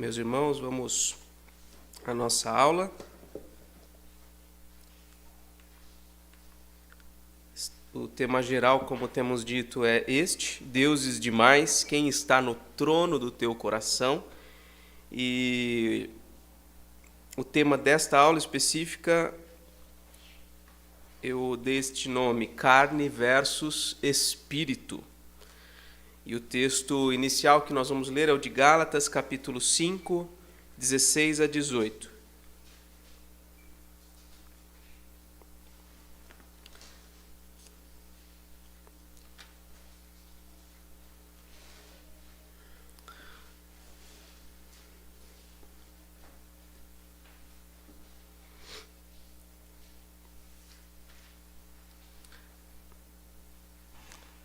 Meus irmãos, vamos à nossa aula. O tema geral, como temos dito, é este: deuses demais, quem está no trono do teu coração? E o tema desta aula específica, eu dei este nome: carne versus espírito. E o texto inicial que nós vamos ler é o de Gálatas, capítulo 5, 16 a 18.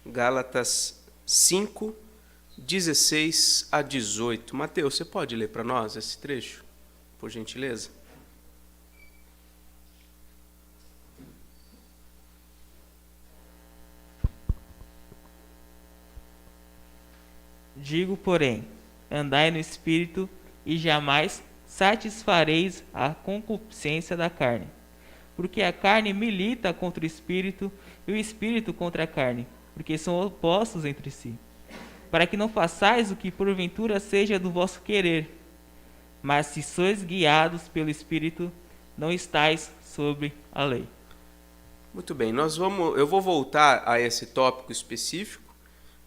Gálatas 5, 16 a 18. Mateus, você pode ler para nós esse trecho, por gentileza? Digo, porém, andai no Espírito, e jamais satisfareis a concupiscência da carne. Porque a carne milita contra o Espírito, e o Espírito contra a carne, porque são opostos entre si, para que não façais o que porventura seja do vosso querer. Mas se sois guiados pelo Espírito, não estáis sobre a lei. Muito bem, eu vou voltar a esse tópico específico,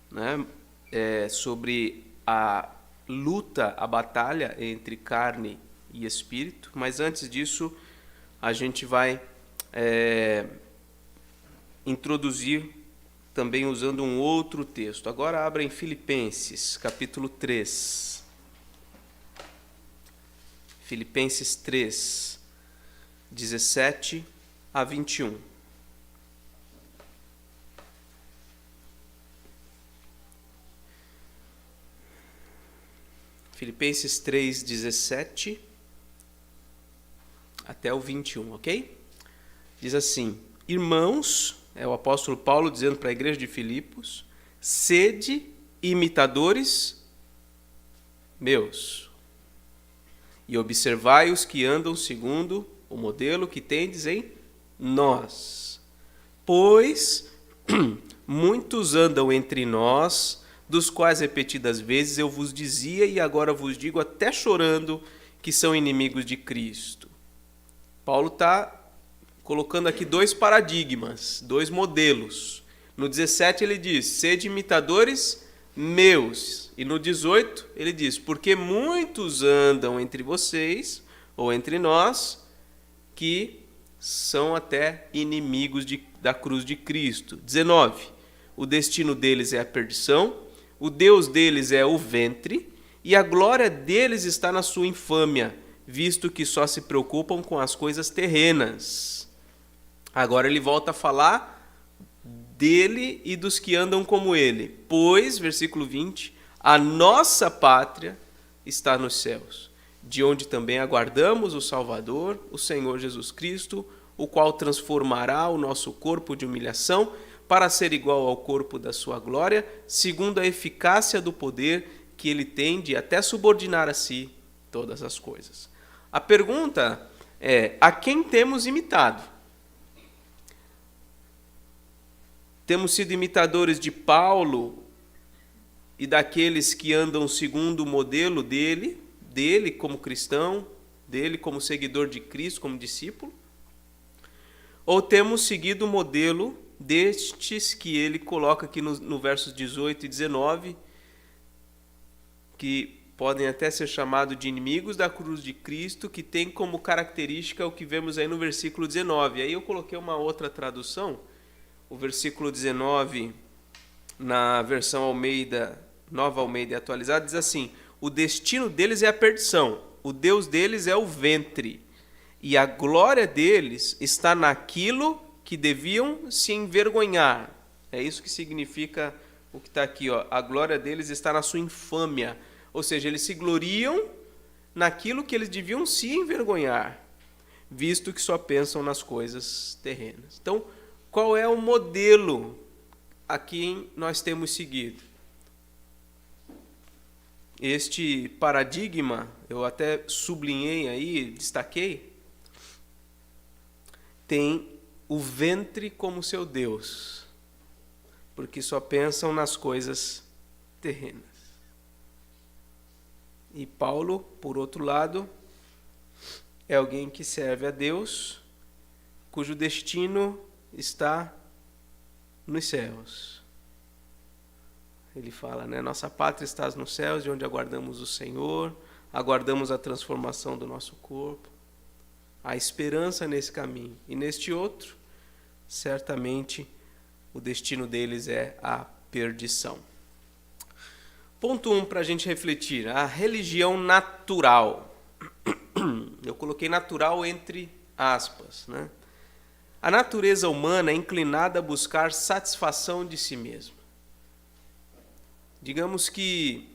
né, sobre a luta, a batalha entre carne e espírito, mas antes disso a gente vai introduzir também usando um outro texto. Agora abra em Filipenses, capítulo 3. Filipenses 3, 17 a 21. Filipenses 3, 17 até o 21, ok? Diz assim: irmãos, é o apóstolo Paulo dizendo para a igreja de Filipos, sede imitadores meus, e observai os que andam segundo o modelo que tendes em nós. Pois muitos andam entre nós, dos quais repetidas vezes eu vos dizia, e agora vos digo até chorando, que são inimigos de Cristo. Paulo está colocando aqui dois paradigmas, dois modelos. No 17 ele diz, sede imitadores meus. E no 18 ele diz, porque muitos andam entre vocês, ou entre nós, que são até inimigos da cruz de Cristo. 19, o destino deles é a perdição, o Deus deles é o ventre, e a glória deles está na sua infâmia, visto que só se preocupam com as coisas terrenas. Agora ele volta a falar dele e dos que andam como ele. Pois, versículo 20, a nossa pátria está nos céus, de onde também aguardamos o Salvador, o Senhor Jesus Cristo, o qual transformará o nosso corpo de humilhação para ser igual ao corpo da sua glória, segundo a eficácia do poder que ele tem de até subordinar a si todas as coisas. A pergunta é, a quem temos imitado? Temos sido imitadores de Paulo e daqueles que andam segundo o modelo dele como cristão, dele como seguidor de Cristo, como discípulo? Ou temos seguido o modelo destes que ele coloca aqui no versos 18 e 19, que podem até ser chamados de inimigos da cruz de Cristo, que tem como característica o que vemos aí no versículo 19. Aí eu coloquei uma outra tradução, o versículo 19, na versão Almeida, Nova Almeida atualizada, diz assim, o destino deles é a perdição, o Deus deles é o ventre, e a glória deles está naquilo que deviam se envergonhar. É isso que significa o que está aqui, ó. A glória deles está na sua infâmia. Ou seja, eles se gloriam naquilo que eles deviam se envergonhar, visto que só pensam nas coisas terrenas. Então, qual é o modelo a quem nós temos seguido? Este paradigma eu até sublinhei aí, destaquei, tem o ventre como seu Deus, porque só pensam nas coisas terrenas. E Paulo, por outro lado, é alguém que serve a Deus, cujo destino está nos céus. Ele fala, né? Nossa pátria está nos céus, de onde aguardamos o Senhor, aguardamos a transformação do nosso corpo. Há esperança nesse caminho. E neste outro, certamente, o destino deles é a perdição. Ponto 1 para a gente refletir. A religião natural. Eu coloquei natural entre aspas, né? A natureza humana é inclinada a buscar satisfação de si mesma. Digamos que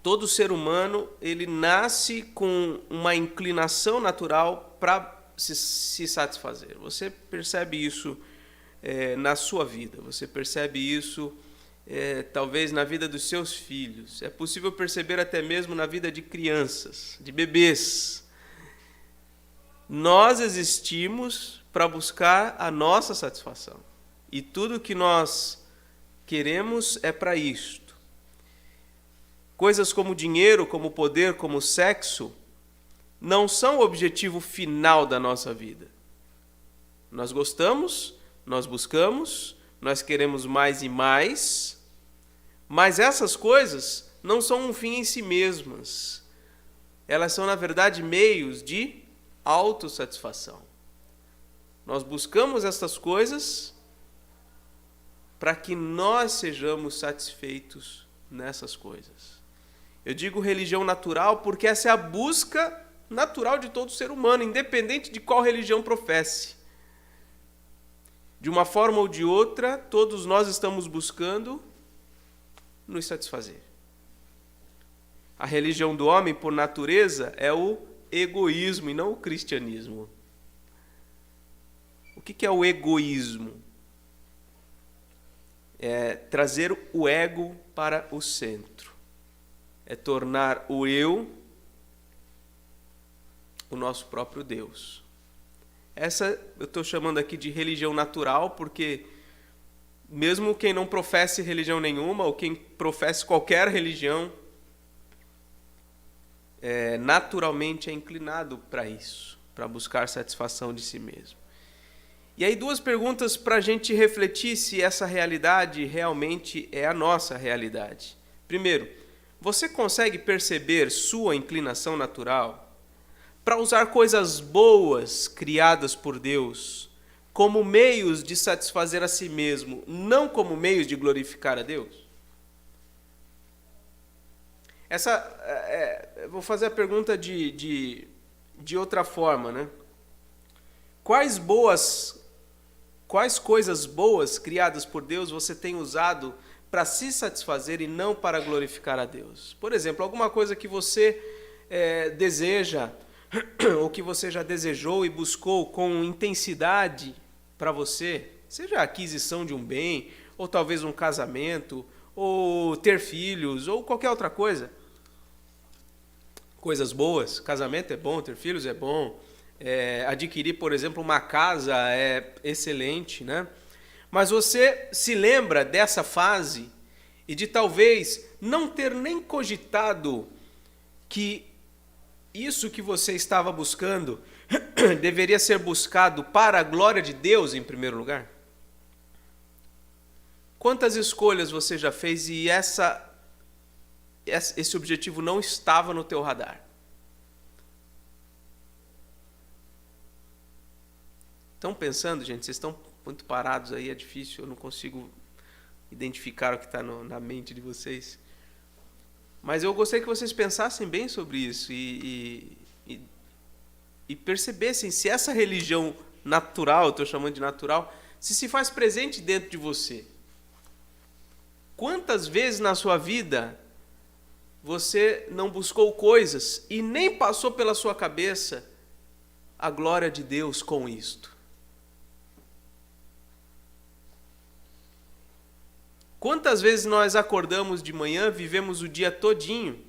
todo ser humano ele nasce com uma inclinação natural para se satisfazer. Você percebe isso na sua vida, você percebe isso talvez na vida dos seus filhos. É possível perceber até mesmo na vida de crianças, de bebês. Nós existimos para buscar a nossa satisfação. E tudo que nós queremos é para isto. Coisas como dinheiro, como poder, como sexo, não são o objetivo final da nossa vida. Nós gostamos, nós buscamos, nós queremos mais e mais, mas essas coisas não são um fim em si mesmas. Elas são, na verdade, meios de autossatisfação. Nós buscamos estas coisas para que nós sejamos satisfeitos nessas coisas. Eu digo religião natural porque essa é a busca natural de todo ser humano, independente de qual religião professe. De uma forma ou de outra, todos nós estamos buscando nos satisfazer. A religião do homem, por natureza, é o egoísmo e não o cristianismo. O que é o egoísmo? É trazer o ego para o centro. É tornar o eu o nosso próprio Deus. Essa eu estou chamando aqui de religião natural, porque mesmo quem não professe religião nenhuma, ou quem professe qualquer religião, naturalmente é inclinado para isso, para buscar satisfação de si mesmo. E aí 2 perguntas para a gente refletir se essa realidade realmente é a nossa realidade. Primeiro, você consegue perceber sua inclinação natural para usar coisas boas criadas por Deus como meios de satisfazer a si mesmo, não como meios de glorificar a Deus? Vou fazer a pergunta de outra forma, né? Quais coisas boas criadas por Deus você tem usado para se satisfazer e não para glorificar a Deus? Por exemplo, alguma coisa que você deseja, ou que você já desejou e buscou com intensidade para você, seja a aquisição de um bem, ou talvez um casamento, ou ter filhos, ou qualquer outra coisa. Coisas boas, casamento é bom, ter filhos é bom, adquirir, por exemplo, uma casa é excelente, né? Mas você se lembra dessa fase e de talvez não ter nem cogitado que isso que você estava buscando deveria ser buscado para a glória de Deus em primeiro lugar? Quantas escolhas você já fez e esse objetivo não estava no teu radar? Estão pensando, gente? Vocês estão muito parados aí, é difícil, eu não consigo identificar o que está na mente de vocês. Mas eu gostaria que vocês pensassem bem sobre isso e percebessem se essa religião natural, eu estou chamando de natural, se faz presente dentro de você. Quantas vezes na sua vida você não buscou coisas e nem passou pela sua cabeça a glória de Deus com isto? Quantas vezes nós acordamos de manhã, vivemos o dia todinho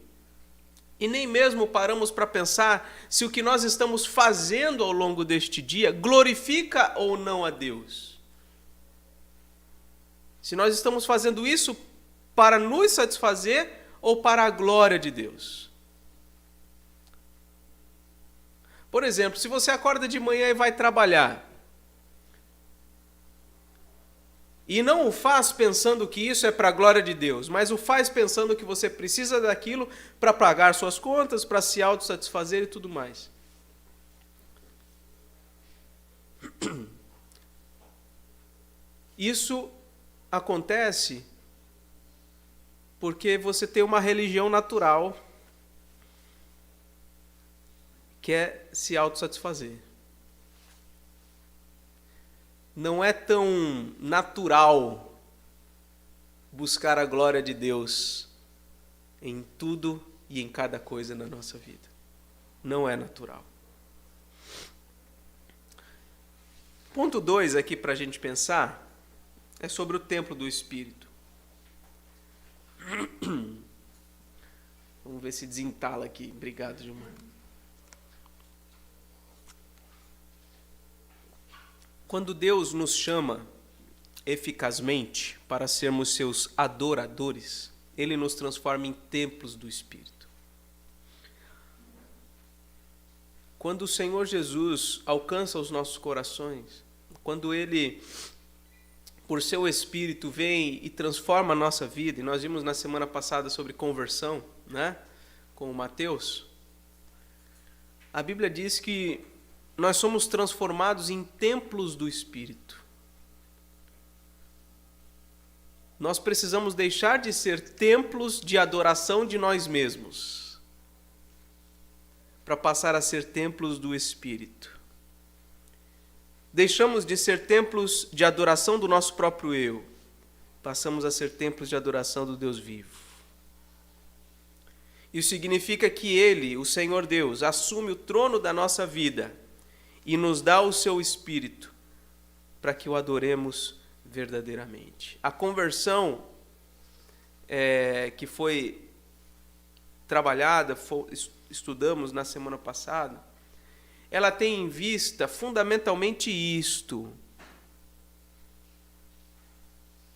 E nem mesmo paramos para pensar se o que nós estamos fazendo ao longo deste dia glorifica ou não a Deus. Se nós estamos fazendo isso para nos satisfazer ou para a glória de Deus. Por exemplo, se você acorda de manhã e vai trabalhar, e não o faz pensando que isso é para a glória de Deus, mas o faz pensando que você precisa daquilo para pagar suas contas, para se autossatisfazer e tudo mais. Isso acontece porque você tem uma religião natural que é se autossatisfazer. Não é tão natural buscar a glória de Deus em tudo e em cada coisa na nossa vida. Não é natural. Ponto 2 aqui para a gente pensar é sobre o templo do Espírito. Vamos ver se desentala aqui. Obrigado, Gilmar. Quando Deus nos chama eficazmente para sermos seus adoradores, Ele nos transforma em templos do Espírito. Quando o Senhor Jesus alcança os nossos corações, quando Ele, por seu Espírito, vem e transforma a nossa vida, e nós vimos na semana passada sobre conversão, né, com o Mateus, a Bíblia diz que nós somos transformados em templos do Espírito. Nós precisamos deixar de ser templos de adoração de nós mesmos, para passar a ser templos do Espírito. Deixamos de ser templos de adoração do nosso próprio eu, passamos a ser templos de adoração do Deus vivo. Isso significa que Ele, o Senhor Deus, assume o trono da nossa vida e nos dá o seu Espírito para que o adoremos verdadeiramente. A conversão que foi trabalhada, estudamos na semana passada, ela tem em vista fundamentalmente isto: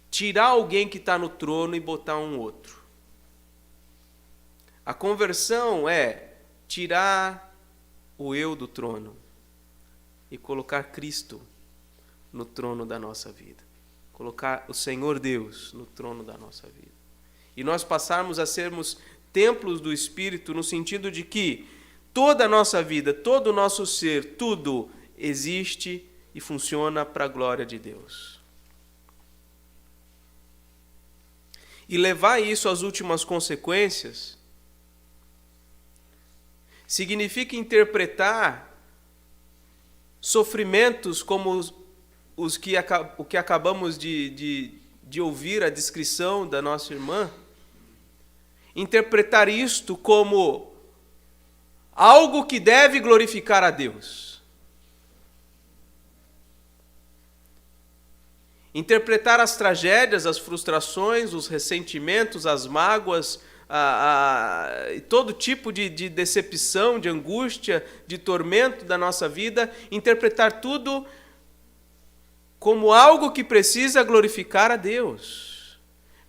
tirar alguém que está no trono e botar um outro. A conversão é tirar o eu do trono e colocar Cristo no trono da nossa vida. Colocar o Senhor Deus no trono da nossa vida. E nós passarmos a sermos templos do Espírito no sentido de que toda a nossa vida, todo o nosso ser, tudo existe e funciona para a glória de Deus. E levar isso às últimas consequências significa interpretar sofrimentos como o que acabamos de ouvir a descrição da nossa irmã, interpretar isto como algo que deve glorificar a Deus. Interpretar as tragédias, as frustrações, os ressentimentos, as mágoas, todo tipo de decepção, de angústia, de tormento da nossa vida, interpretar tudo como algo que precisa glorificar a Deus.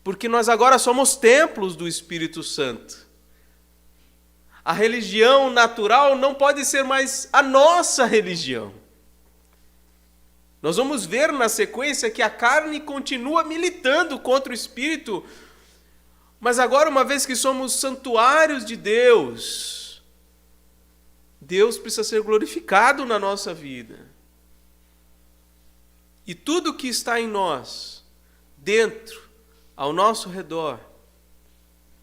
Porque nós agora somos templos do Espírito Santo. A religião natural não pode ser mais a nossa religião. Nós vamos ver na sequência que a carne continua militando contra o Espírito. Mas agora, uma vez que somos santuários de Deus, Deus precisa ser glorificado na nossa vida. E tudo que está em nós, dentro, ao nosso redor,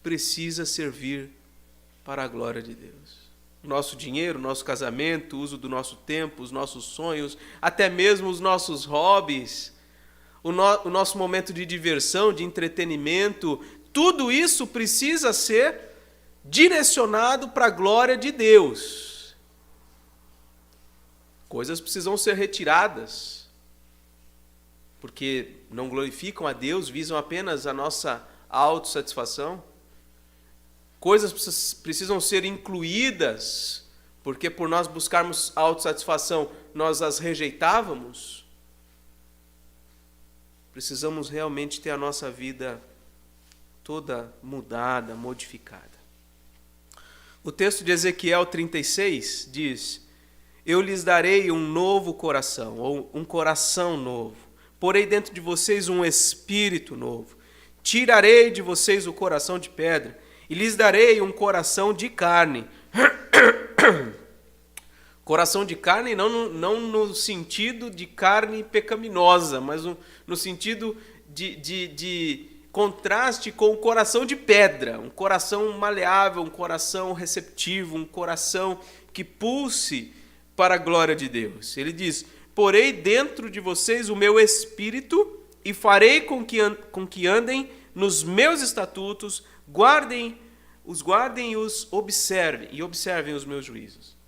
precisa servir para a glória de Deus. O nosso dinheiro, o nosso casamento, o uso do nosso tempo, os nossos sonhos, até mesmo os nossos hobbies, o nosso momento de diversão, de entretenimento, tudo isso precisa ser direcionado para a glória de Deus. Coisas precisam ser retiradas, porque não glorificam a Deus, visam apenas a nossa autossatisfação. coisas precisam ser incluídas, porque por nós buscarmos autossatisfação, nós as rejeitávamos. Precisamos realmente ter a nossa vida toda mudada, modificada. O texto de Ezequiel 36 diz: eu lhes darei um novo coração, ou um coração novo. Porei dentro de vocês um espírito novo. Tirarei de vocês o coração de pedra e lhes darei um coração de carne. Coração de carne não no sentido de carne pecaminosa, mas no sentido de contraste com o coração de pedra. Um coração maleável, um coração receptivo, um coração que pulse para a glória de Deus. Ele diz: porei dentro de vocês o meu espírito e farei com que andem nos meus estatutos, guardem e os observem os meus juízos.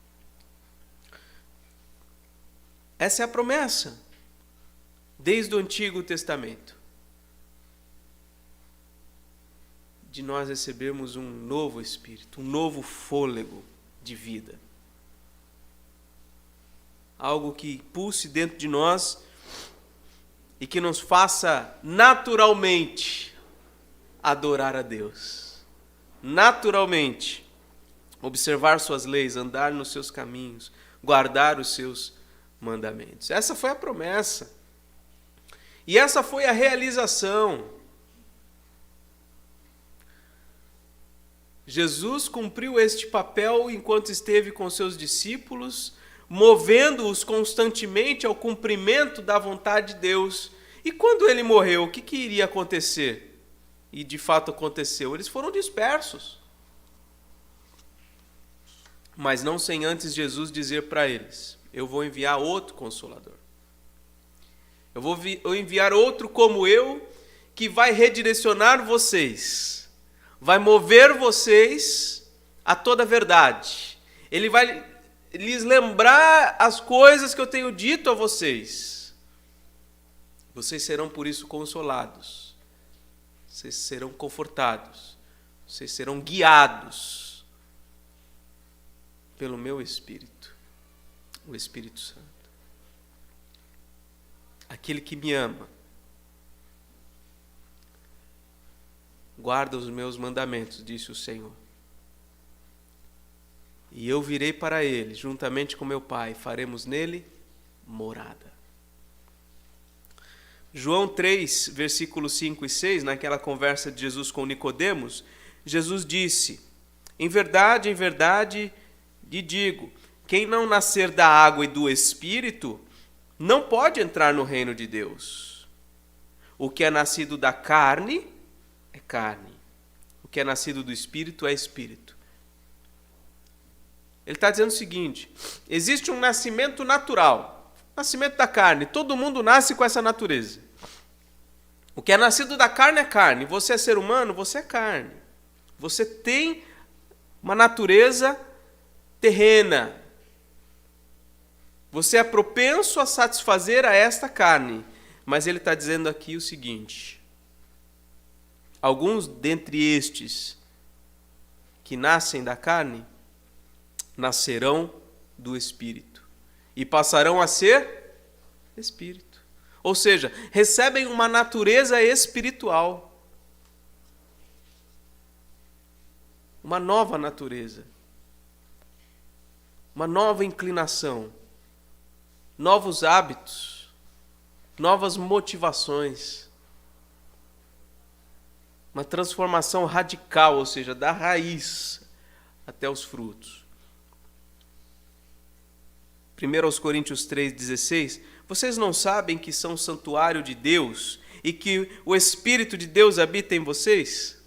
Essa é a promessa desde o Antigo Testamento, de nós recebermos um novo espírito, um novo fôlego de vida. Algo que pulse dentro de nós e que nos faça naturalmente adorar a Deus. Naturalmente observar suas leis, andar nos seus caminhos, guardar os seus mandamentos. Essa foi a promessa. E essa foi a realização. Jesus cumpriu este papel enquanto esteve com seus discípulos, movendo-os constantemente ao cumprimento da vontade de Deus. E quando ele morreu, o que iria acontecer? E de fato aconteceu. Eles foram dispersos. Mas não sem antes Jesus dizer para eles: eu vou enviar outro Consolador. Eu vou enviar outro como eu, que vai redirecionar vocês, vai mover vocês a toda a verdade. Ele vai lhes lembrar as coisas que eu tenho dito a vocês. Vocês serão por isso consolados. Vocês serão confortados. Vocês serão guiados pelo meu Espírito, o Espírito Santo. Aquele que me ama, guarda os meus mandamentos, disse o Senhor. E eu virei para ele, juntamente com meu Pai, faremos nele morada. João 3, versículos 5 e 6, naquela conversa de Jesus com Nicodemos, Jesus disse: em verdade lhe digo, quem não nascer da água e do Espírito, não pode entrar no reino de Deus. O que é nascido da carne é carne. O que é nascido do Espírito é Espírito. Ele está dizendo o seguinte: existe um nascimento natural, nascimento da carne. Todo mundo nasce com essa natureza. O que é nascido da carne é carne. Você é ser humano, você é carne. Você tem uma natureza terrena. Você é propenso a satisfazer a esta carne. Mas ele está dizendo aqui o seguinte: alguns dentre estes que nascem da carne nascerão do Espírito e passarão a ser Espírito. Ou seja, recebem uma natureza espiritual. Uma nova natureza. Uma nova inclinação. Novos hábitos. Novas motivações. Uma transformação radical, ou seja, da raiz até os frutos. 1 Coríntios 3,16, vocês não sabem que são santuário de Deus e que o Espírito de Deus habita em vocês?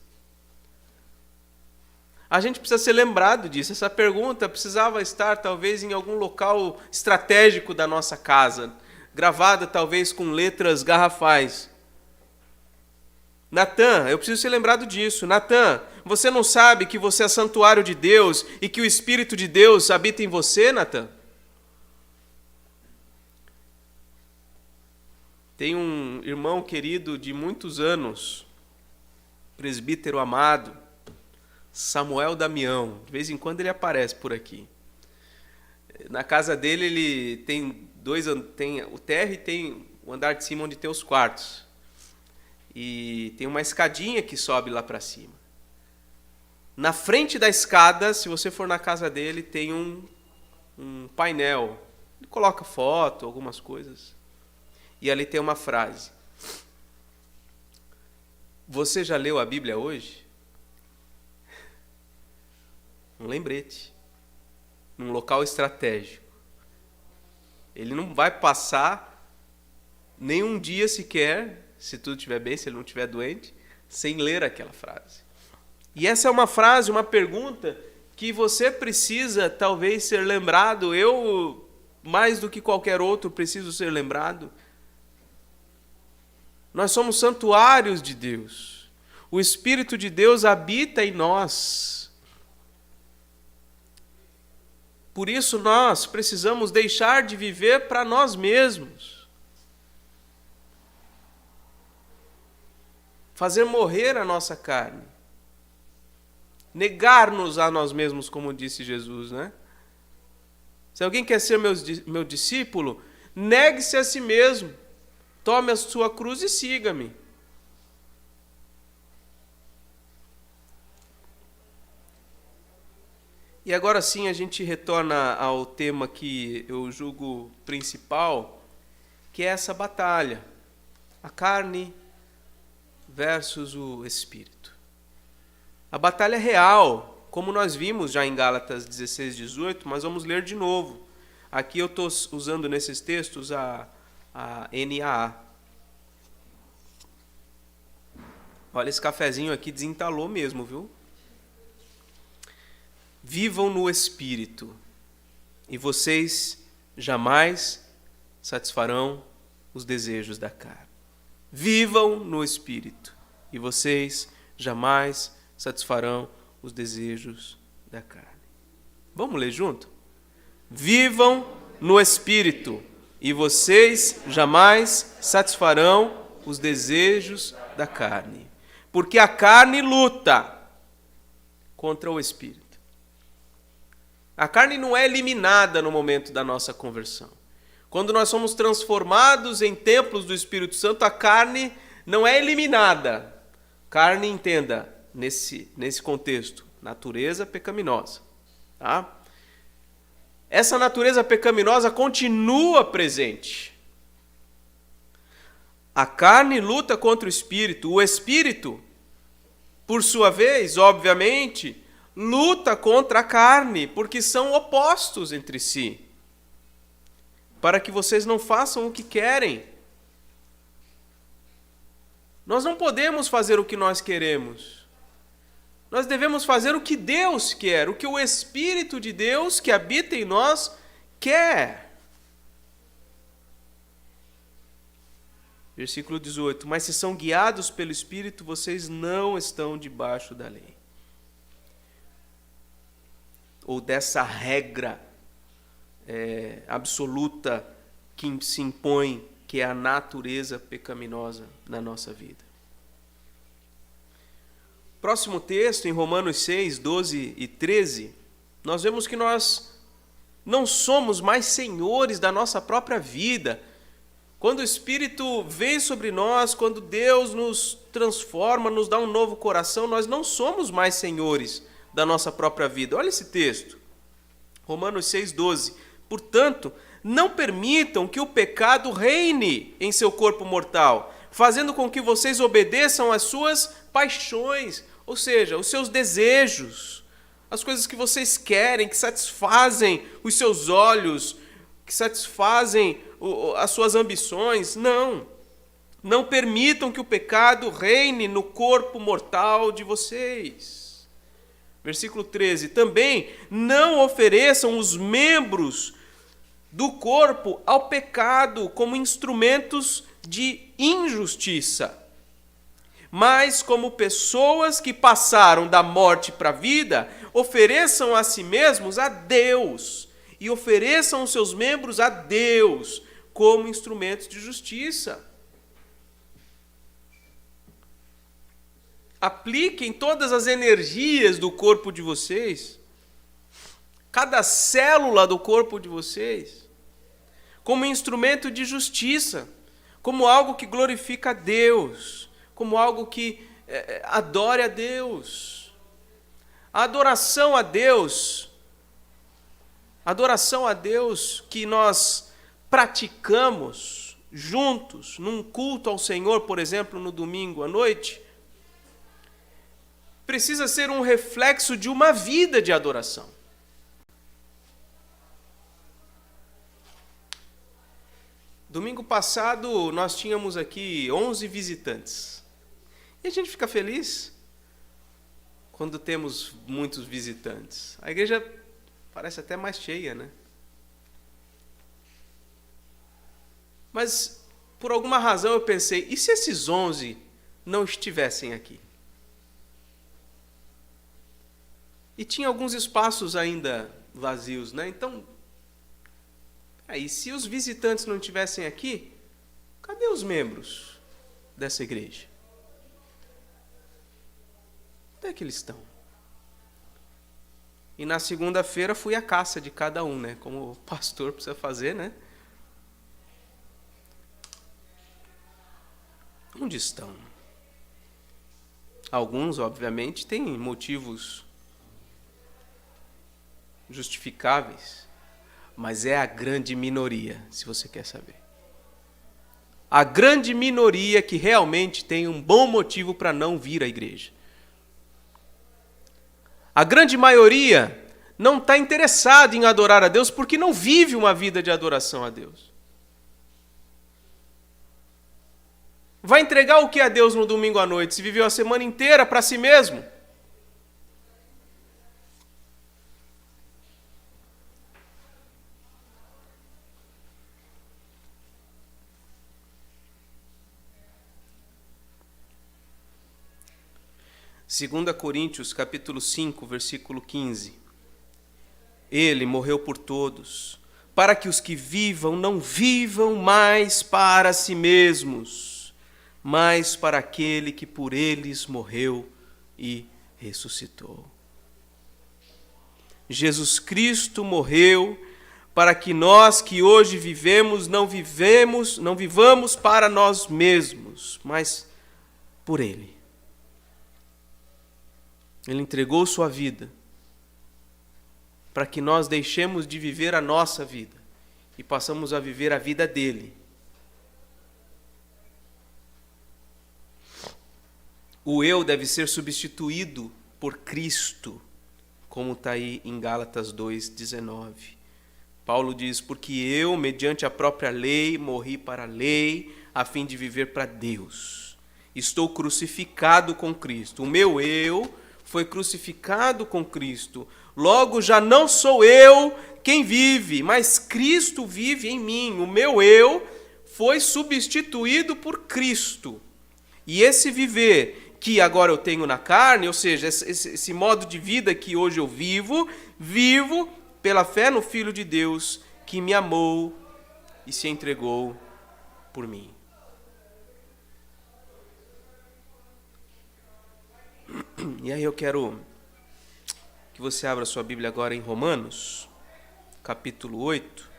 A gente precisa ser lembrado disso. Essa pergunta precisava estar talvez em algum local estratégico da nossa casa, gravada talvez com letras garrafais. Natan, eu preciso ser lembrado disso. Natan, você não sabe que você é santuário de Deus e que o Espírito de Deus habita em você, Natan? Tem um irmão querido de muitos anos, presbítero amado, Samuel Damião. De vez em quando ele aparece por aqui. Na casa dele ele tem tem o térreo e tem o andar de cima onde tem os quartos. E tem uma escadinha que sobe lá para cima. Na frente da escada, se você for na casa dele, tem um painel. Ele coloca foto, algumas coisas. E ali tem uma frase. Você já leu a Bíblia hoje? Um lembrete. Num local estratégico. Ele não vai passar nenhum dia sequer, se tudo estiver bem, se ele não estiver doente, sem ler aquela frase. E essa é uma frase, uma pergunta que você precisa talvez ser lembrado. Eu, mais do que qualquer outro, preciso ser lembrado. Nós somos santuários de Deus. O Espírito de Deus habita em nós. Por isso nós precisamos deixar de viver para nós mesmos. Fazer morrer a nossa carne. Negar-nos a nós mesmos, como disse Jesus, né? Se alguém quer ser meu discípulo, negue-se a si mesmo. Tome a sua cruz e siga-me. E agora sim a gente retorna ao tema que eu julgo principal, que é essa batalha. A carne versus o espírito. A batalha é real, como nós vimos já em Gálatas 16, 18, mas vamos ler de novo. Aqui eu estou usando nesses textos a NAA. Olha, esse cafezinho aqui desentalou mesmo, viu? Vivam no Espírito, e vocês jamais satisfarão os desejos da carne. Vivam no Espírito, e vocês jamais satisfarão os desejos da carne. Vamos ler junto? Vivam no Espírito, e vocês jamais satisfarão os desejos da carne. Porque a carne luta contra o Espírito. A carne não é eliminada no momento da nossa conversão. Quando nós somos transformados em templos do Espírito Santo, a carne não é eliminada. Carne, entenda, nesse contexto, natureza pecaminosa. Tá? Essa natureza pecaminosa continua presente. A carne luta contra o Espírito. O Espírito, por sua vez, obviamente, luta contra a carne, porque são opostos entre si, para que vocês não façam o que querem. Nós não podemos fazer o que nós queremos. Nós devemos fazer o que Deus quer, o que o Espírito de Deus que habita em nós quer. Versículo 18. Mas se são guiados pelo Espírito, vocês não estão debaixo da lei. Ou dessa regra absoluta que se impõe, que é a natureza pecaminosa na nossa vida. Próximo texto, em Romanos 6, 12 e 13, nós vemos que nós não somos mais senhores da nossa própria vida. Quando o Espírito vem sobre nós, quando Deus nos transforma, nos dá um novo coração, nós não somos mais senhores da nossa própria vida. Olha esse texto, Romanos 6,12. Portanto, não permitam que o pecado reine em seu corpo mortal, fazendo com que vocês obedeçam às suas paixões, ou seja, os seus desejos, as coisas que vocês querem, que satisfazem os seus olhos, que satisfazem as suas ambições. Não permitam que o pecado reine no corpo mortal de vocês. Versículo 13. Também não ofereçam os membros do corpo ao pecado como instrumentos de injustiça, mas como pessoas que passaram da morte para a vida, ofereçam a si mesmos a Deus e ofereçam os seus membros a Deus como instrumentos de justiça. Apliquem todas as energias do corpo de vocês, cada célula do corpo de vocês, como instrumento de justiça, como algo que glorifica a Deus, como algo que adore a Deus. A adoração a Deus que nós praticamos juntos, num culto ao Senhor, por exemplo, no domingo à noite, precisa ser um reflexo de uma vida de adoração. Domingo passado nós tínhamos aqui 11 visitantes. E a gente fica feliz quando temos muitos visitantes. A igreja parece até mais cheia, né? Mas por alguma razão eu pensei, e se esses 11 não estivessem aqui? E tinha alguns espaços ainda vazios, né? Então, aí, se os visitantes não estivessem aqui, cadê os membros dessa igreja? Onde é que eles estão? E na segunda-feira fui à caça de cada um, né? Como o pastor precisa fazer, né? Onde estão? Alguns, obviamente, têm motivos justificáveis, mas é a grande minoria, se você quer saber. A grande minoria que realmente tem um bom motivo para não vir à igreja. A grande maioria não está interessada em adorar a Deus porque não vive uma vida de adoração a Deus. Vai entregar o que a Deus no domingo à noite, se viveu a semana inteira para si mesmo? Segunda Coríntios, capítulo 5, versículo 15. Ele morreu por todos, para que os que vivam não vivam mais para si mesmos, mas para aquele que por eles morreu e ressuscitou. Jesus Cristo morreu para que nós que hoje vivemos não vivamos para nós mesmos, mas por Ele. Ele entregou sua vida para que nós deixemos de viver a nossa vida e passamos a viver a vida dele. O eu deve ser substituído por Cristo, como está aí em Gálatas 2,19. Paulo diz, porque eu, mediante a própria lei, morri para a lei, a fim de viver para Deus. Estou crucificado com Cristo. O meu eu foi crucificado com Cristo. Logo, já não sou eu quem vive, mas Cristo vive em mim. O meu eu foi substituído por Cristo. E esse viver que agora eu tenho na carne, ou seja, esse modo de vida que hoje eu vivo pela fé no Filho de Deus que me amou e se entregou por mim. E aí eu quero que você abra sua Bíblia agora em Romanos, capítulo 8.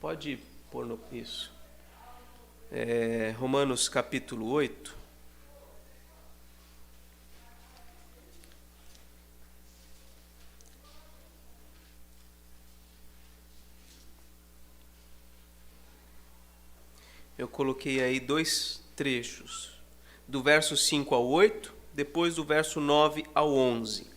Pode pôr no isso. Romanos, capítulo 8. Eu coloquei aí 2 trechos, do verso 5 ao 8, depois do verso 9 ao 11.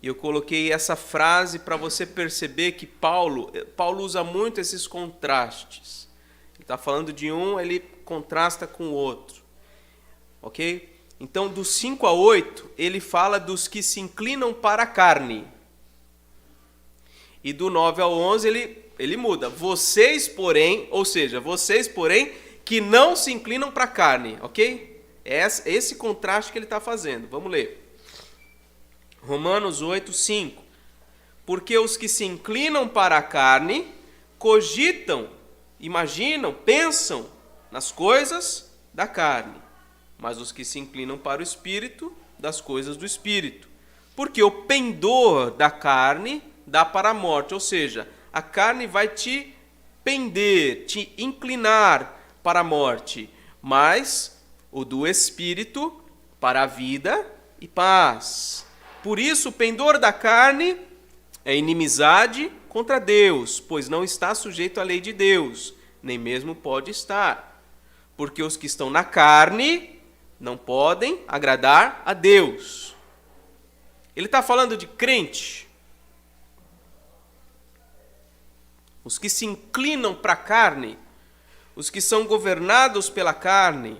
E eu coloquei essa frase para você perceber que Paulo usa muito esses contrastes. Ele está falando de um, ele contrasta com o outro. Ok? Então, do 5 a 8, ele fala dos que se inclinam para a carne. E do 9 ao 11, ele muda. Vocês, porém, que não se inclinam para a carne. Ok? É esse contraste que ele está fazendo. Vamos ler. Romanos 8, 5. Porque os que se inclinam para a carne cogitam, imaginam, pensam nas coisas da carne. Mas os que se inclinam para o Espírito, das coisas do Espírito. Porque o pendor da carne dá para a morte, ou seja, a carne vai te pender, te inclinar para a morte, mas o do Espírito para a vida e paz. Por isso, o pendor da carne é inimizade contra Deus, pois não está sujeito à lei de Deus, nem mesmo pode estar. Porque os que estão na carne não podem agradar a Deus. Ele está falando de crente. Os que se inclinam para a carne, os que são governados pela carne,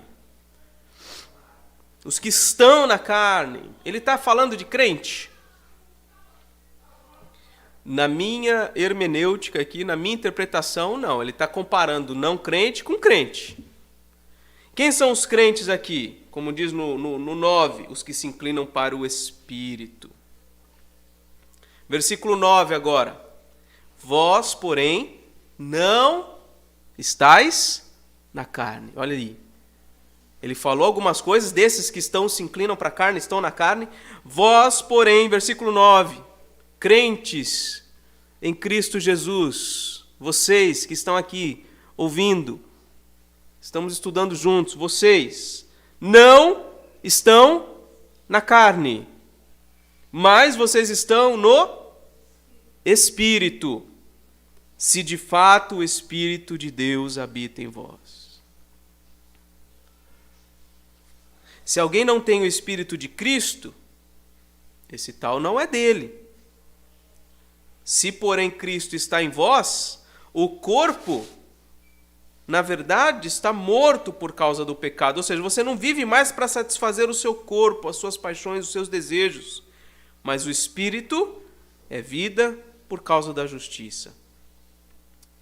os que estão na carne. Ele está falando de crente. Na minha hermenêutica aqui, na minha interpretação, não. Ele está comparando não crente com crente. Quem são os crentes aqui? Como diz no 9, os que se inclinam para o Espírito. Versículo 9 agora. Vós, porém, não estáis na carne. Olha aí. Ele falou algumas coisas, desses que se inclinam para a carne, estão na carne. Vós, porém, versículo 9, crentes em Cristo Jesus, vocês que estão aqui ouvindo, estamos estudando juntos, vocês não estão na carne, mas vocês estão no Espírito, se de fato o Espírito de Deus habita em vós. Se alguém não tem o Espírito de Cristo, esse tal não é dele. Se, porém, Cristo está em vós, o corpo, na verdade, está morto por causa do pecado. Ou seja, você não vive mais para satisfazer o seu corpo, as suas paixões, os seus desejos. Mas o Espírito é vida por causa da justiça.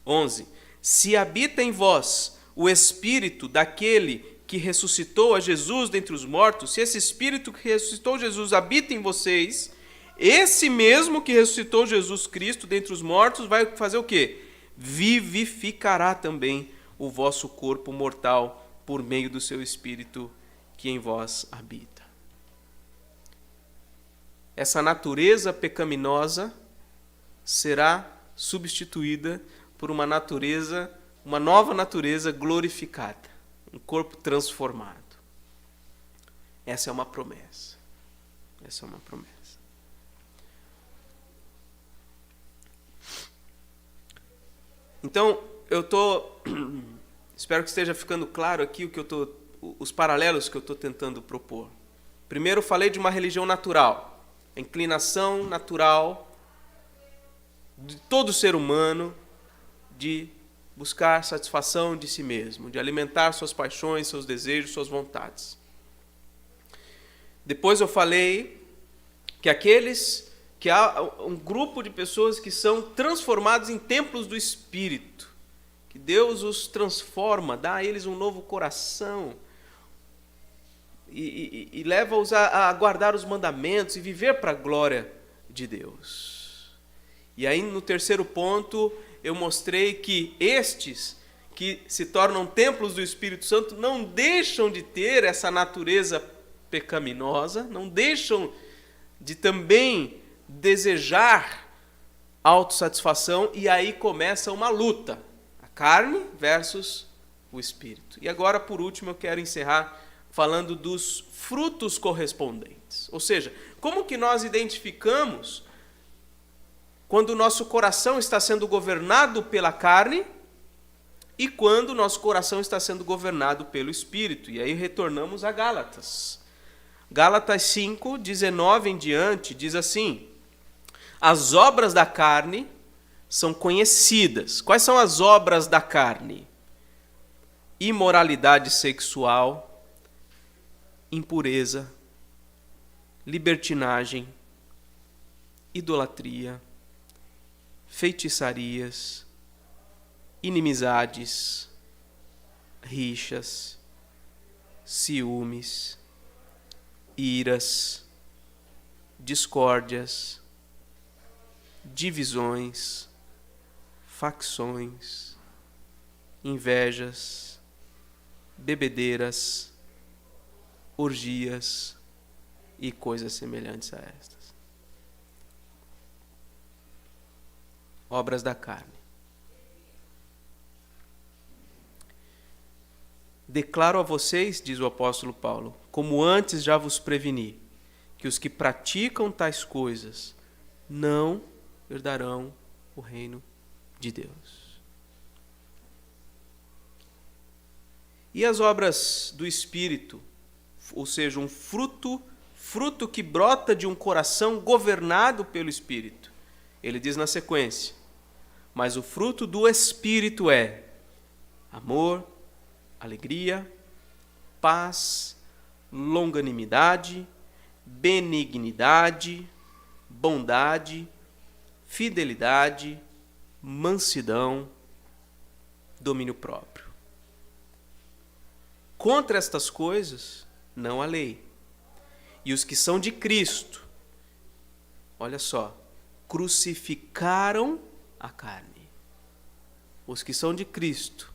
11. Se habita em vós o Espírito daquele que ressuscitou a Jesus dentre os mortos, se esse Espírito que ressuscitou Jesus habita em vocês, esse mesmo que ressuscitou Jesus Cristo dentre os mortos vai fazer o quê? Vivificará também o vosso corpo mortal por meio do seu Espírito que em vós habita. Essa natureza pecaminosa será substituída por uma nova natureza glorificada. Um corpo transformado. Essa é uma promessa. Essa é uma promessa. Então, espero que esteja ficando claro aqui os paralelos que eu estou tentando propor. Primeiro, eu falei de uma religião natural. A inclinação natural de todo ser humano de buscar satisfação de si mesmo, de alimentar suas paixões, seus desejos, suas vontades. Depois eu falei que há um grupo de pessoas que são transformados em templos do Espírito, que Deus os transforma, dá a eles um novo coração e leva-os a guardar os mandamentos e viver para a glória de Deus. E aí no terceiro ponto eu mostrei que estes que se tornam templos do Espírito Santo não deixam de ter essa natureza pecaminosa, não deixam de também desejar autossatisfação, e aí começa uma luta, a carne versus o Espírito. E agora, por último, eu quero encerrar falando dos frutos correspondentes. Ou seja, como que nós identificamos quando o nosso coração está sendo governado pela carne e quando o nosso coração está sendo governado pelo Espírito. E aí retornamos a Gálatas. Gálatas 5, 19 em diante, diz assim: as obras da carne são conhecidas. Quais são as obras da carne? Imoralidade sexual, impureza, libertinagem, idolatria, feitiçarias, inimizades, rixas, ciúmes, iras, discórdias, divisões, facções, invejas, bebedeiras, orgias, e coisas semelhantes a estas. Obras da carne. Declaro a vocês, diz o apóstolo Paulo, como antes já vos preveni, que os que praticam tais coisas não herdarão o reino de Deus. E as obras do Espírito, ou seja, um fruto que brota de um coração governado pelo Espírito. Ele diz na sequência, mas o fruto do Espírito é amor, alegria, paz, longanimidade, benignidade, bondade, fidelidade, mansidão, domínio próprio. Contra estas coisas não há lei. E os que são de Cristo, olha só, crucificaram a carne. Os que são de Cristo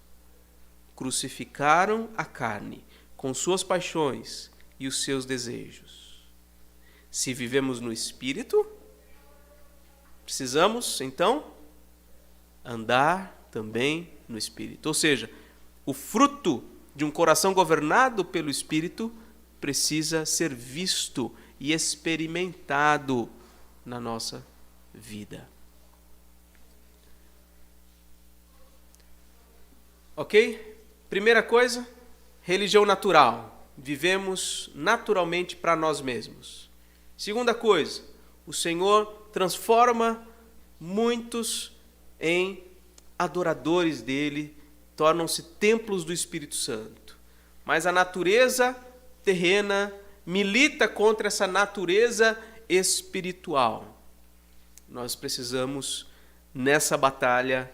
crucificaram a carne com suas paixões e os seus desejos. Se vivemos no Espírito, precisamos, então, andar também no Espírito. Ou seja, o fruto de um coração governado pelo Espírito precisa ser visto e experimentado na nossa vida. Ok? Primeira coisa, religião natural. Vivemos naturalmente para nós mesmos. Segunda coisa, o Senhor transforma muitos em adoradores dele, tornam-se templos do Espírito Santo. Mas a natureza terrena milita contra essa natureza espiritual. Nós precisamos, nessa batalha,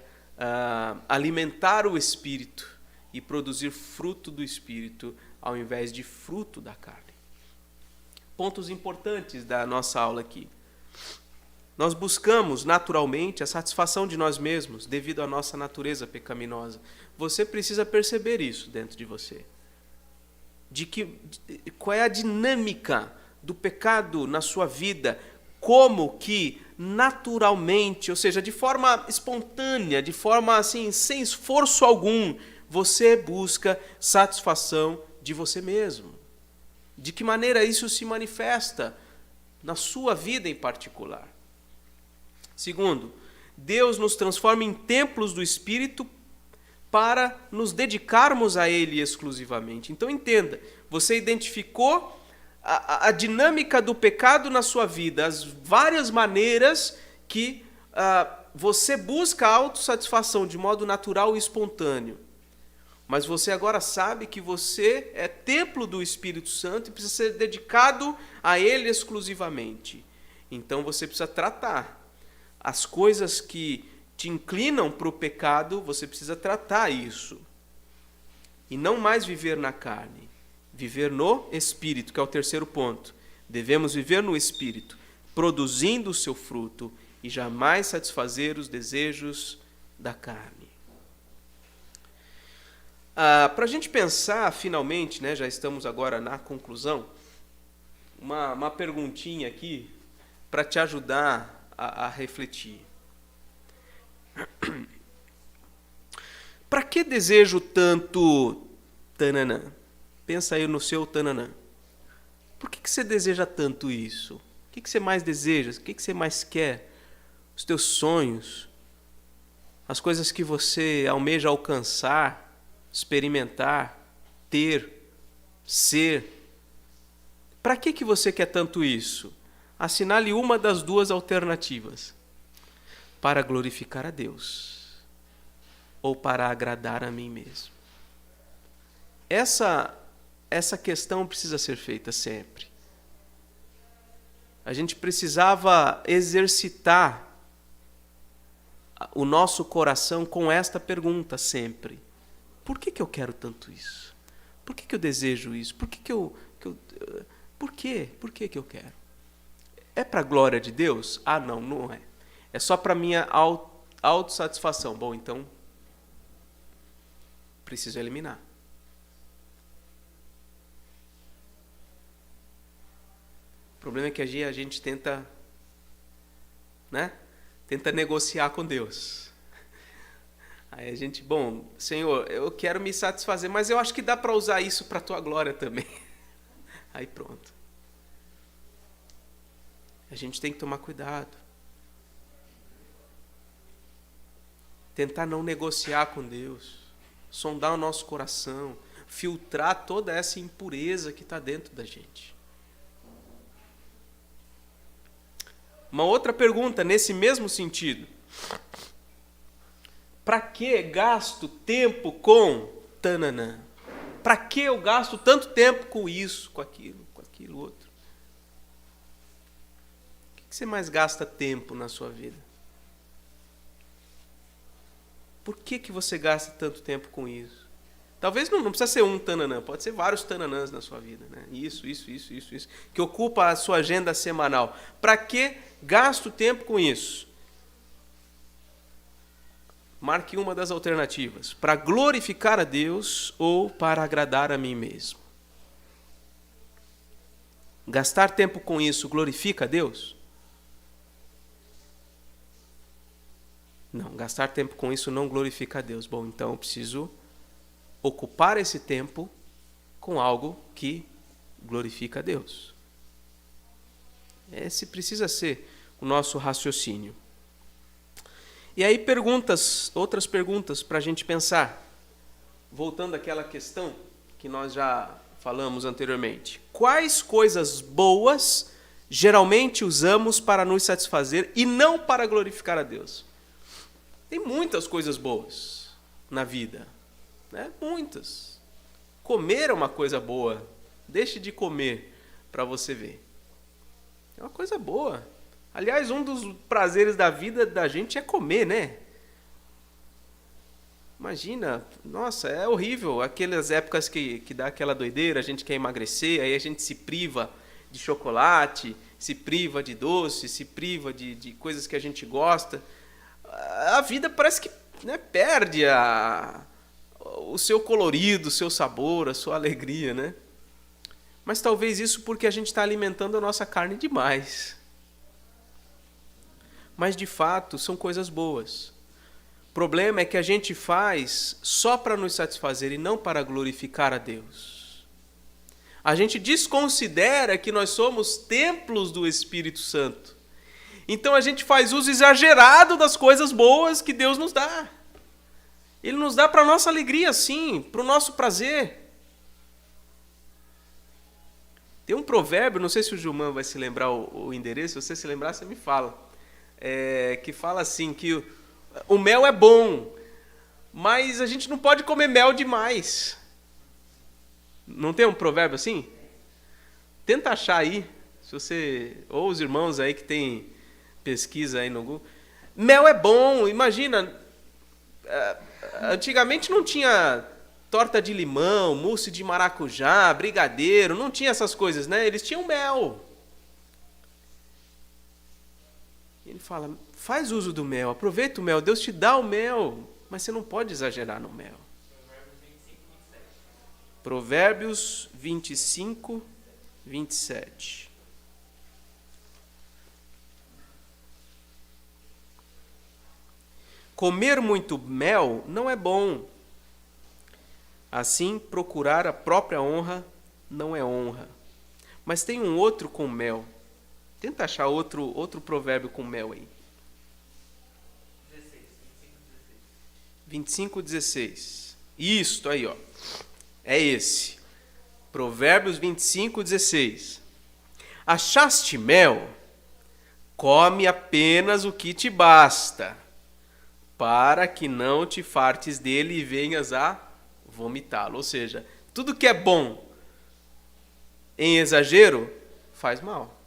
alimentar o Espírito e produzir fruto do Espírito ao invés de fruto da carne. Pontos importantes da nossa aula aqui. Nós buscamos naturalmente a satisfação de nós mesmos devido à nossa natureza pecaminosa. Você precisa perceber isso dentro de você. Qual é a dinâmica do pecado na sua vida, como que naturalmente, ou seja, de forma espontânea, de forma assim, sem esforço algum, você busca satisfação de você mesmo. De que maneira isso se manifesta na sua vida em particular? Segundo, Deus nos transforma em templos do Espírito para nos dedicarmos a Ele exclusivamente. Então entenda, você identificou a dinâmica do pecado na sua vida, as várias maneiras que você busca a autossatisfação de modo natural e espontâneo. Mas você agora sabe que você é templo do Espírito Santo e precisa ser dedicado a Ele exclusivamente. Então você precisa tratar as coisas que te inclinam para o pecado, você precisa tratar isso. E não mais viver na carne, viver no Espírito, que é o terceiro ponto. Devemos viver no Espírito, produzindo o seu fruto e jamais satisfazer os desejos da carne. Para a gente pensar, finalmente, né, já estamos agora na conclusão, uma perguntinha aqui para te ajudar a refletir. Para que desejo tanto tananã? Pensa aí no seu tananã. Por que você deseja tanto isso? O que você mais deseja? O que você mais quer? Os teus sonhos? As coisas que você almeja alcançar, experimentar, ter, ser? Para que você quer tanto isso? Assinale uma das duas alternativas. Para glorificar a Deus ou para agradar a mim mesmo. Essa questão precisa ser feita sempre. A gente precisava exercitar o nosso coração com esta pergunta sempre. Por que eu quero tanto isso? Por que eu desejo isso? Por que eu quero? É para a glória de Deus? Ah, não é. É só para minha autossatisfação. Bom, então, preciso eliminar. problema é que a gente tenta, né? Tenta negociar com Deus. Aí a gente, bom, Senhor, eu quero me satisfazer, mas eu acho que dá para usar isso para a tua glória também. Aí pronto. A gente tem que tomar cuidado. Tentar não negociar com Deus. Sondar o nosso coração. Filtrar toda essa impureza que está dentro da gente. Uma outra pergunta nesse mesmo sentido. Para que gasto tempo com tananã? Para que eu gasto tanto tempo com isso, com aquilo outro? O que você mais gasta tempo na sua vida? Por que você gasta tanto tempo com isso? Talvez não precisa ser um tananã, pode ser vários tananãs na sua vida, né? Isso, que ocupa a sua agenda semanal. Para que gasto tempo com isso? Marque uma das alternativas. Para glorificar a Deus ou para agradar a mim mesmo? Gastar tempo com isso glorifica a Deus? Não, gastar tempo com isso não glorifica a Deus. Bom, então eu preciso ocupar esse tempo com algo que glorifica a Deus. Esse precisa ser o nosso raciocínio. E aí outras perguntas para a gente pensar. Voltando àquela questão que nós já falamos anteriormente. Quais coisas boas geralmente usamos para nos satisfazer e não para glorificar a Deus? Tem muitas coisas boas na vida, né? Muitas. Comer é uma coisa boa. Deixe de comer para você ver. É uma coisa boa. Aliás, um dos prazeres da vida da gente é comer, né? Imagina, nossa, é horrível. Aquelas épocas que dá aquela doideira, a gente quer emagrecer, aí a gente se priva de chocolate, se priva de doce, se priva de coisas que a gente gosta. A vida parece que, né, perde o seu colorido, o seu sabor, a sua alegria, né? Mas talvez isso porque a gente está alimentando a nossa carne demais. Mas, de fato, são coisas boas. O problema é que a gente faz só para nos satisfazer e não para glorificar a Deus. A gente desconsidera que nós somos templos do Espírito Santo. Então a gente faz uso exagerado das coisas boas que Deus nos dá. Ele nos dá para a nossa alegria, sim, para o nosso prazer. Tem um provérbio, não sei se o Gilman vai se lembrar o endereço, se você se lembrar, você me fala. Que fala assim, que o mel é bom, mas a gente não pode comer mel demais. Não tem um provérbio assim? Tenta achar aí, se você, ou os irmãos aí que tem pesquisa aí no Google. Mel é bom, imagina, antigamente não tinha torta de limão, mousse de maracujá, brigadeiro, não tinha essas coisas, né? Eles tinham mel. Ele fala, faz uso do mel, aproveita o mel, Deus te dá o mel, mas você não pode exagerar no mel. Provérbios 25, 27. Comer muito mel não é bom. Assim, procurar a própria honra não é honra. Mas tem um outro com mel. Tenta achar outro provérbio com mel aí. 25:16. Isto aí, ó. É esse. Provérbios 25:16. Achaste mel? Come apenas o que te basta, para que não te fartes dele e venhas a vomitá-lo. Ou seja, tudo que é bom em exagero faz mal.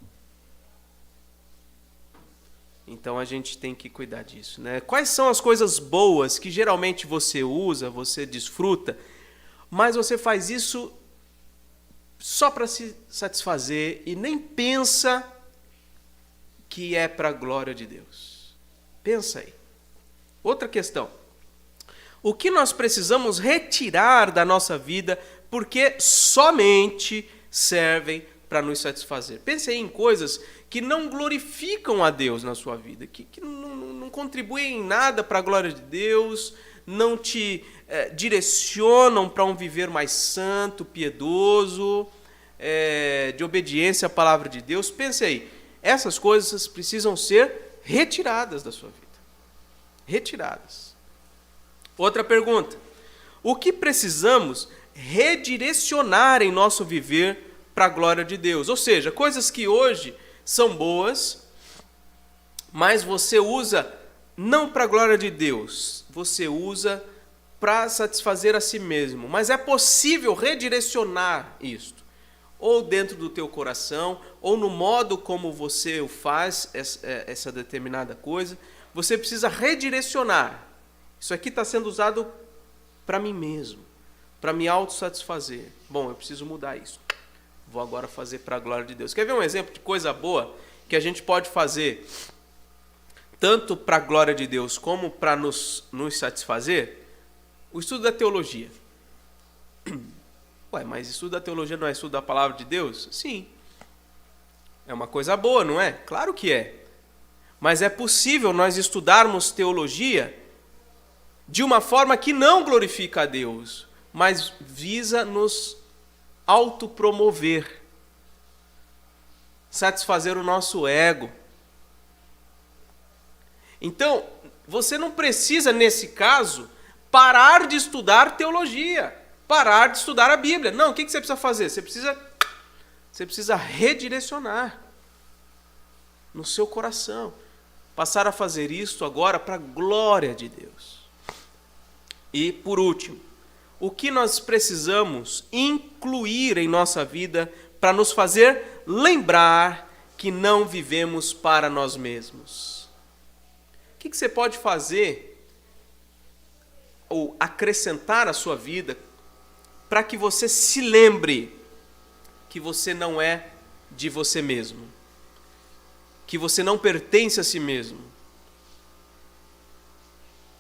Então a gente tem que cuidar disso, né? Quais são as coisas boas que geralmente você usa, você desfruta, mas você faz isso só para se satisfazer e nem pensa que é para a glória de Deus? Pensa aí. Outra questão. O que nós precisamos retirar da nossa vida porque somente servem para nos satisfazer. Pense aí em coisas que não glorificam a Deus na sua vida, que não contribuem em nada para a glória de Deus, não te direcionam para um viver mais santo, piedoso, de obediência à palavra de Deus. Pense aí, essas coisas precisam ser retiradas da sua vida. Retiradas. Outra pergunta: o que precisamos redirecionar em nosso viver para a glória de Deus? Ou seja, coisas que hoje são boas, mas você usa não para a glória de Deus, você usa para satisfazer a si mesmo. Mas é possível redirecionar isto, ou dentro do teu coração, ou no modo como você o faz, essa determinada coisa. Você precisa redirecionar. Isso aqui está sendo usado para mim mesmo, para me autossatisfazer. Bom, eu preciso mudar isso. Vou agora fazer para a glória de Deus. Quer ver um exemplo de coisa boa que a gente pode fazer tanto para a glória de Deus como para nos satisfazer? O estudo da teologia. Ué, mas estudo da teologia não é estudo da palavra de Deus? Sim. É uma coisa boa, não é? Claro que é. Mas é possível nós estudarmos teologia de uma forma que não glorifica a Deus, mas visa nos autopromover, satisfazer o nosso ego. Então, você não precisa, nesse caso, parar de estudar teologia, parar de estudar a Bíblia. Não, o que você precisa fazer? Você precisa redirecionar no seu coração. Passar a fazer isto agora para a glória de Deus. E, por último, o que nós precisamos incluir em nossa vida para nos fazer lembrar que não vivemos para nós mesmos? O que você pode fazer ou acrescentar à sua vida para que você se lembre que você não é de você mesmo, que você não pertence a si mesmo,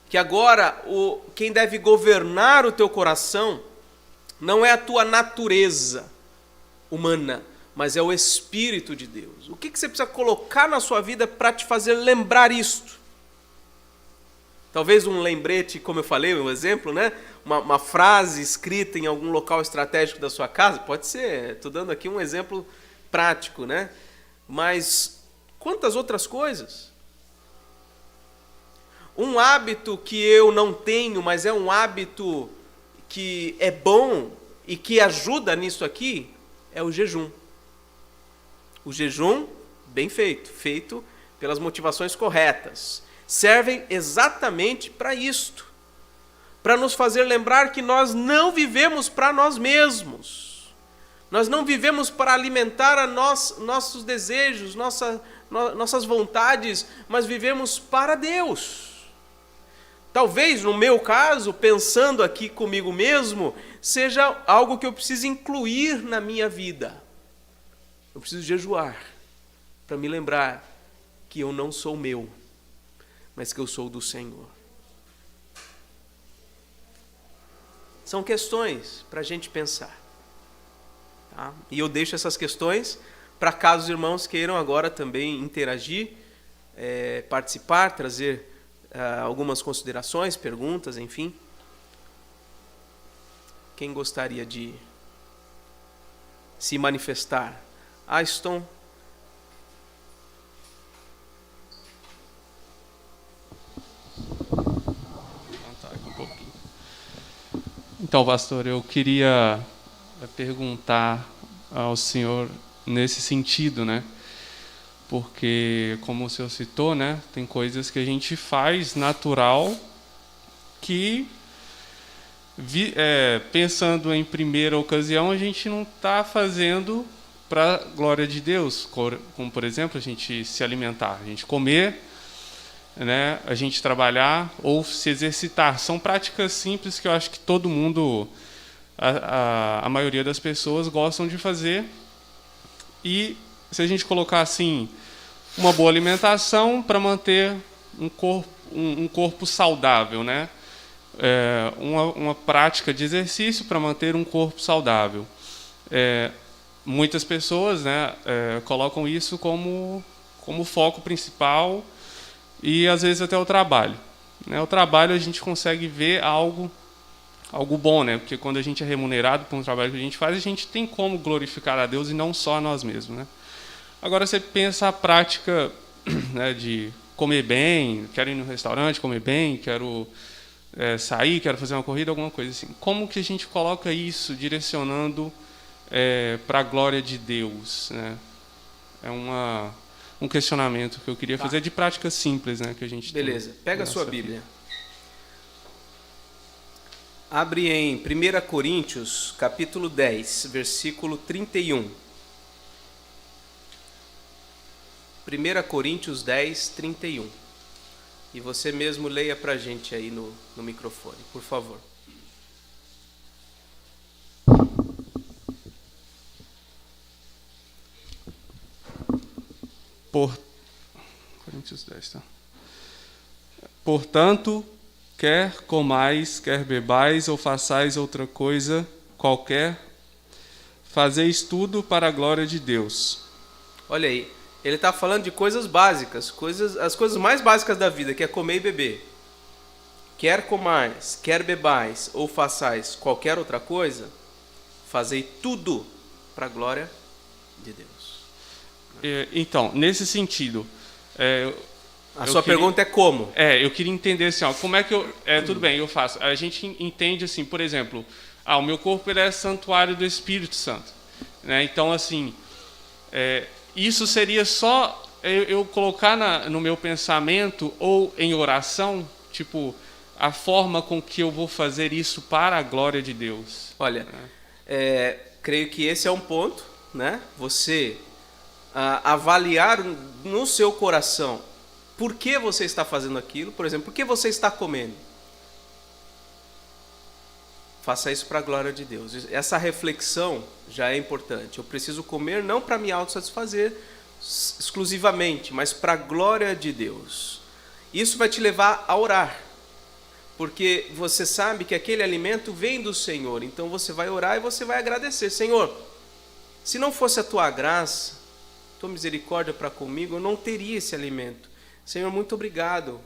que agora quem deve governar o teu coração não é a tua natureza humana, mas é o Espírito de Deus. O que você precisa colocar na sua vida para te fazer lembrar isto? Talvez um lembrete, como eu falei, um exemplo, né? Uma frase escrita em algum local estratégico da sua casa, pode ser, estou dando aqui um exemplo prático, né? Mas quantas outras coisas? Um hábito que eu não tenho, mas é um hábito que é bom e que ajuda nisso aqui, é o jejum. O jejum, bem feito, feito pelas motivações corretas, servem exatamente para isto, para nos fazer lembrar que nós não vivemos para nós mesmos. Nós não vivemos para alimentar nossos desejos, nossas vontades, mas vivemos para Deus. Talvez, no meu caso, pensando aqui comigo mesmo, seja algo que eu preciso incluir na minha vida. Eu preciso jejuar para me lembrar que eu não sou meu, mas que eu sou do Senhor. São questões para a gente pensar. Tá? E eu deixo essas questões para caso os irmãos queiram agora também interagir, participar, trazer algumas considerações, perguntas, enfim. Quem gostaria de se manifestar? Aston. Então, pastor, eu queria perguntar ao senhor nesse sentido, né? Porque, como o senhor citou, né, tem coisas que a gente faz natural que, pensando em primeira ocasião, a gente não está fazendo para a glória de Deus. Como, por exemplo, a gente se alimentar, a gente comer, né, a gente trabalhar ou se exercitar. São práticas simples que eu acho que todo mundo, a maioria das pessoas gostam de fazer. E se a gente colocar assim, uma boa alimentação para manter um corpo saudável, né? Uma prática de exercício para manter um corpo saudável. muitas pessoas, né, colocam isso como foco principal e às vezes até o trabalho. Né? O trabalho a gente consegue ver algo bom, né? Porque quando a gente é remunerado por um trabalho que a gente faz, a gente tem como glorificar a Deus e não só a nós mesmos, né? Agora você pensa a prática, né, de comer bem, quero ir no restaurante, comer bem, quero sair, quero fazer uma corrida, alguma coisa assim. Como que a gente coloca isso direcionando para a glória de Deus, né? É um questionamento que eu queria fazer de prática simples, né, que a gente Beleza. tem. Pega a sua Bíblia. Abre em 1 Coríntios, capítulo 10, versículo 31. 1 Coríntios 10, 31. E você mesmo leia para a gente aí no microfone, por favor. Coríntios 10, tá? Portanto, quer comais, quer bebais ou façais outra coisa qualquer, fazeis tudo para a glória de Deus. Olha aí, ele está falando de coisas básicas, as coisas mais básicas da vida, que é comer e beber. Quer comais, quer bebais ou façais qualquer outra coisa, fazei tudo para a glória de Deus. Então, nesse sentido, a sua pergunta é como? Eu queria entender assim, como é que eu... tudo bem, eu faço. A gente entende assim, por exemplo, o meu corpo ele é santuário do Espírito Santo. Né? Então, assim, isso seria só eu colocar no meu pensamento ou em oração, tipo, a forma com que eu vou fazer isso para a glória de Deus. Olha, creio que esse é um ponto, né? Você avaliar no seu coração por que você está fazendo aquilo, por exemplo, por que você está comendo. Faça isso para a glória de Deus. Essa reflexão já é importante. Eu preciso comer não para me autossatisfazer exclusivamente, mas para a glória de Deus. Isso vai te levar a orar, porque você sabe que aquele alimento vem do Senhor. Então você vai orar e você vai agradecer. Senhor, se não fosse a tua graça, tua misericórdia para comigo, eu não teria esse alimento. Senhor, muito obrigado,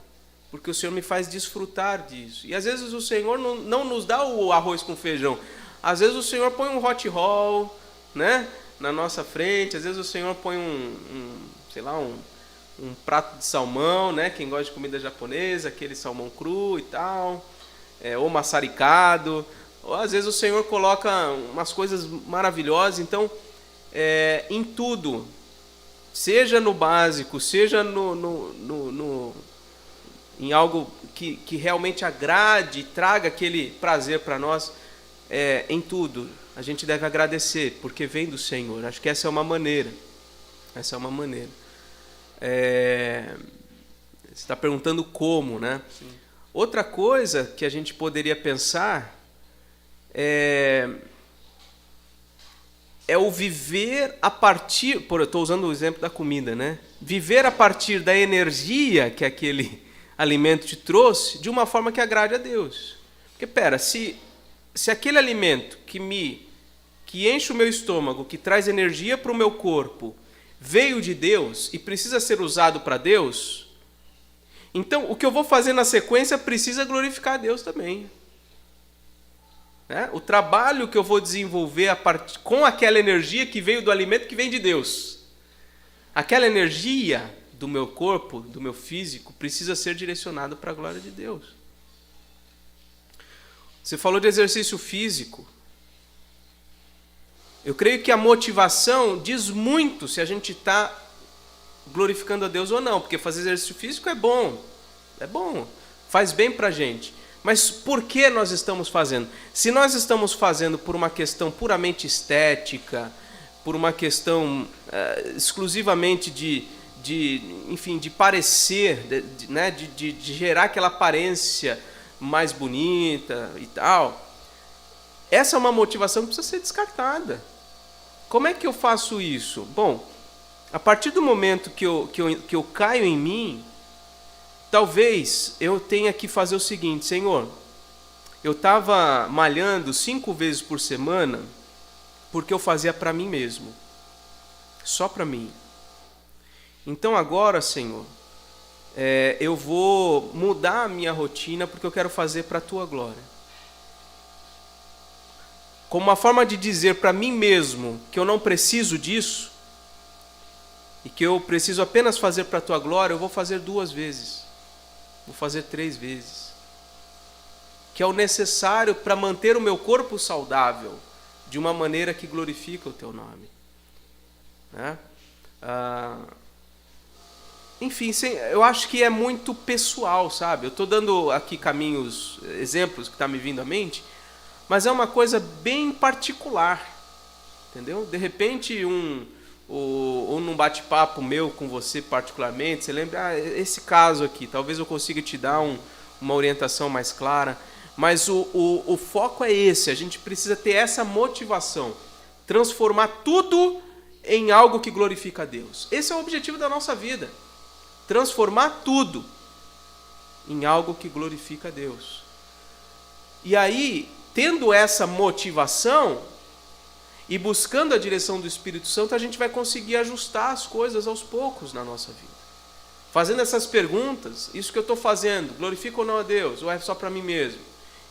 porque o Senhor me faz desfrutar disso. E às vezes o Senhor não nos dá o arroz com feijão. Às vezes o Senhor põe um hot roll, né, na nossa frente. Às vezes o Senhor põe um prato de salmão, né? Quem gosta de comida japonesa, aquele salmão cru e tal, ou maçaricado. Ou às vezes o Senhor coloca umas coisas maravilhosas. Então, em tudo, seja no básico, seja em algo que realmente agrade, traga aquele prazer para nós, em tudo a gente deve agradecer, porque vem do Senhor. Acho que essa é uma maneira. Essa é uma maneira. Você está perguntando como, né? Sim. Outra coisa que a gente poderia pensar é o viver a partir... eu estou usando o exemplo da comida, né? Viver a partir da energia que aquele alimento te trouxe de uma forma que agrade a Deus. Porque, se aquele alimento que enche o meu estômago, que traz energia para o meu corpo, veio de Deus e precisa ser usado para Deus, então o que eu vou fazer na sequência precisa glorificar a Deus também. O trabalho que eu vou desenvolver com aquela energia que veio do alimento que vem de Deus, aquela energia do meu corpo, do meu físico, precisa ser direcionada para a glória de Deus. Você falou de exercício físico. Eu creio que a motivação diz muito se a gente está glorificando a Deus ou não, porque fazer exercício físico é bom, faz bem para a gente. Mas por que nós estamos fazendo? Se nós estamos fazendo por uma questão puramente estética, por uma questão exclusivamente de parecer, de gerar aquela aparência mais bonita e tal, essa é uma motivação que precisa ser descartada. Como é que eu faço isso? Bom, a partir do momento que eu caio em mim, talvez eu tenha que fazer o seguinte: Senhor, eu estava malhando 5 vezes por semana porque eu fazia para mim mesmo, só para mim. Então agora, Senhor, eu vou mudar a minha rotina porque eu quero fazer para a Tua glória. Como uma forma de dizer para mim mesmo que eu não preciso disso e que eu preciso apenas fazer para a Tua glória, eu vou fazer 2 vezes, vou fazer 3 vezes, que é o necessário para manter o meu corpo saudável de uma maneira que glorifica o Teu nome, né? Enfim, eu acho que é muito pessoal, sabe? Eu estou dando aqui caminhos, exemplos que estão me vindo à mente, mas é uma coisa bem particular, entendeu? De repente, ou num bate-papo meu com você particularmente, você lembra, esse caso aqui, talvez eu consiga te dar uma orientação mais clara, mas o foco é esse, a gente precisa ter essa motivação, transformar tudo em algo que glorifica a Deus. Esse é o objetivo da nossa vida, transformar tudo em algo que glorifica a Deus. E aí, tendo essa motivação e buscando a direção do Espírito Santo, a gente vai conseguir ajustar as coisas aos poucos na nossa vida. Fazendo essas perguntas, isso que eu estou fazendo, glorifica ou não a Deus, ou é só para mim mesmo?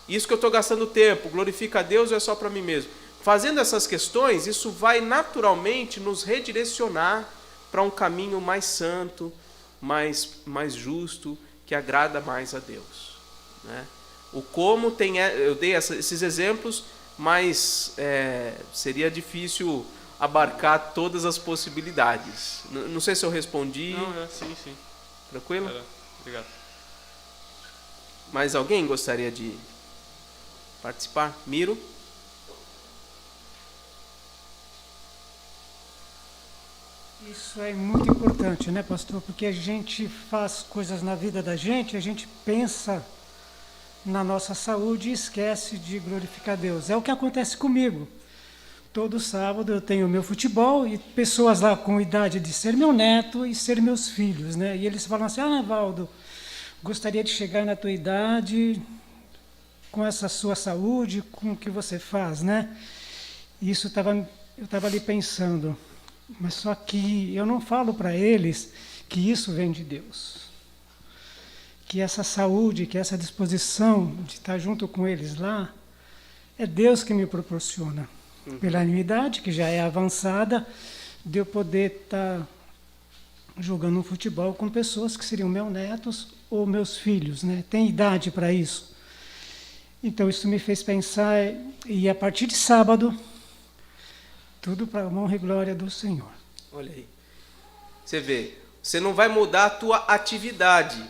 Isso que eu estou gastando tempo, glorifica a Deus ou é só para mim mesmo? Fazendo essas questões, isso vai naturalmente nos redirecionar para um caminho mais santo, mais justo, que agrada mais a Deus, né? O como eu dei esses exemplos, mas seria difícil abarcar todas as possibilidades. Não sei se eu respondi. Não, sim. Tranquilo? Obrigado. Mais alguém gostaria de participar? Miro? Isso é muito importante, né, pastor? Porque a gente faz coisas na vida da gente, a gente pensa na nossa saúde e esquece de glorificar Deus. É o que acontece comigo. Todo sábado eu tenho o meu futebol e pessoas lá com idade de ser meu neto e ser meus filhos, né? E eles falam assim: Valdo, gostaria de chegar na tua idade com essa sua saúde, com o que você faz, né? E isso eu estava ali pensando, mas só que eu não falo para eles que isso vem de Deus. Que essa saúde, que essa disposição de estar junto com eles lá, é Deus que me proporciona. Pela minha idade, que já é avançada, de eu poder estar jogando um futebol com pessoas que seriam meus netos ou meus filhos, né? Tem idade para isso. Então isso me fez pensar, e a partir de sábado, tudo para a honra e glória do Senhor. Olha aí. Você vê, você não vai mudar a tua atividade.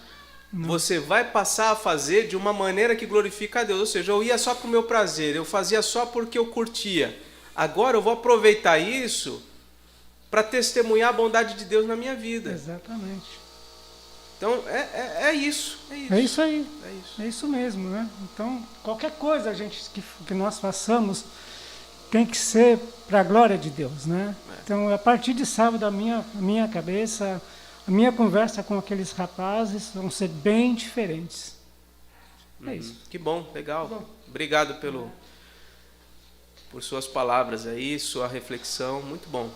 Não. Você vai passar a fazer de uma maneira que glorifica a Deus. Ou seja, eu ia só para o meu prazer, eu fazia só porque eu curtia. Agora eu vou aproveitar isso para testemunhar a bondade de Deus na minha vida. Exatamente. Então é isso. É isso aí. É isso. É isso mesmo, né? Então, qualquer coisa que nós façamos tem que ser para a glória de Deus, né? Então, a partir de sábado, a minha cabeça, a minha conversa com aqueles rapazes vão ser bem diferentes. É isso. Que bom, legal. Obrigado por suas palavras aí, sua reflexão, muito bom.